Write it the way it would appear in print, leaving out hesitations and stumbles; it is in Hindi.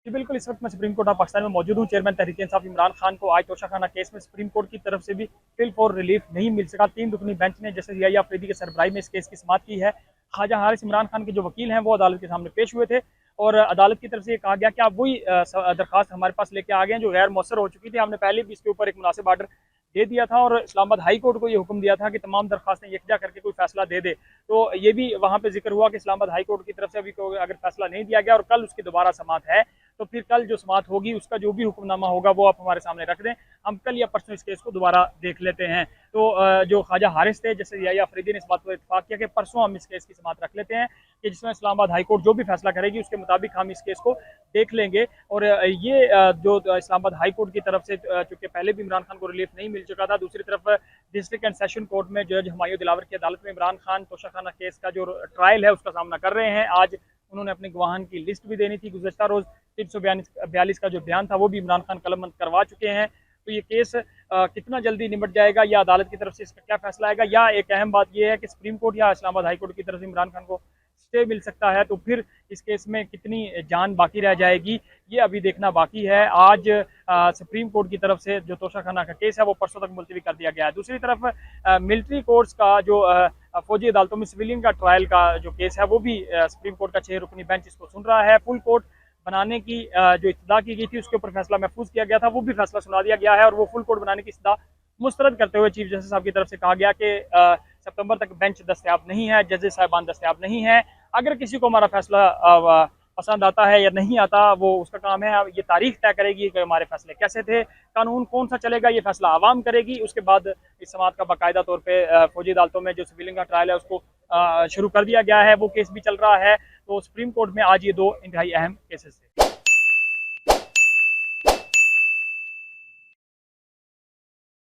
जी बिल्कुल, इस वक्त मैं सुप्रीम कोर्ट ऑफ पाकिस्तान में मौजूद हूँ। चेयरमैन तहरीक इंसाफ इमरान खान को आज तोशाखाना केस में सुप्रीम कोर्ट की तरफ से भी फिल फॉर रिलीफ नहीं मिल सका। 3 रुकनी बेंच ने जस्टिस याह्या अफरीदी के सरबराही में इस केस की समाअत की है। ख्वाजा हारिस इमरान खान के जो वकील हैं वो अदालत के सामने पेश हुए थे और अदालत की तरफ से ये कहा गया कि आप वही दरखास्त हमारे पास लेके आ गए हैं जो गैर मौसर हो चुकी थी। हमने पहले भी इसके ऊपर एक मुनासिब आर्डर दे दिया था और इस्लामाबाद हाई कोर्ट को ये हुक्म दिया था कि तमाम दरखास्तें यकजा करके कोई फैसला दे दे। तो ये भी वहाँ पे जिक्र हुआ कि इस्लामाबाद हाई कोर्ट की तरफ से अभी अगर फैसला नहीं दिया गया और कल उसकी दोबारा समाअत है तो फिर कल जो समाअत होगी उसका जो भी हुक्मनामा होगा वो आप हमारे सामने रख दें, हम कल या परसों इस केस को दोबारा देख लेते हैं। तो जो ख्वाजा हारिस थे जैसे याह्या अफरीदी ने इस बात पर इत्तेफाक किया कि परसों हम इस केस की समाअत रख लेते हैं कि जिसमें इस्लामाबाद हाई कोर्ट जो भी फैसला करेगी उसके मुताबिक हम इस केस को देख लेंगे। और ये जो इस्लामाबाद हाई कोर्ट की तरफ से चूंकि पहले भी इमरान खान को रिलीफ नहीं मिल चुका था, दूसरी तरफ डिस्ट्रिक्ट एंड सेशन कोर्ट में जज हुमायूं दिलावर की अदालत में इमरान खान तोशाखाना केस का जो ट्रायल है उसका सामना कर रहे हैं। आज उन्होंने अपने गवाहान की लिस्ट भी देनी थी। गुज़श्ता रोज 342 का जो बयान था वो भी इमरान खान कलमबंद करवा चुके हैं। तो ये केस कितना जल्दी निपट जाएगा या अदालत की तरफ से इसका क्या फैसला आएगा, या एक अहम बात यह है कि सुप्रीम कोर्ट या इस्लामाबाद हाई कोर्ट की तरफ से इमरान खान को स्टे मिल सकता है, तो फिर इस केस में कितनी जान बाकी रह जाएगी ये अभी देखना बाकी है। आज सुप्रीम कोर्ट की तरफ से जो तोशाखाना का केस है वो परसों तक मुलतवी कर दिया गया है। दूसरी तरफ मिलिट्री कोर्ट्स का जो फौजी अदालतों में सिविलियन का ट्रायल का जो केस है वो भी सुप्रीम कोर्ट का 6 रुकनी बेंच इसको सुन रहा है। फुल कोर्ट बनाने की जो इत्तदा की गई थी उसके ऊपर फैसला महफूज किया गया था, वो भी फैसला सुना दिया गया है और वो फुल कोर्ट बनाने की इत्तदा मुस्तरद करते हुए चीफ जस्टिस साहब की तरफ से कहा गया कि सितंबर तक बेंच दस्तयाब नहीं है, जजेस साहिबान दस्तयाब नहीं है। अगर किसी को हमारा फैसला पसंद आता है या नहीं आता वो उसका काम है, ये तारीख तय करेगी कि हमारे फैसले कैसे थे, कानून कौन सा चलेगा, ये फैसला आवाम करेगी। उसके बाद इस समाअत का बाकायदा तौर पे फौजी अदालतों में जो सिविलियन का ट्रायल है उसको शुरू कर दिया गया है, वो केस भी चल रहा है। तो सुप्रीम कोर्ट में आज ये 2 इंतहाई अहम केसेस थे।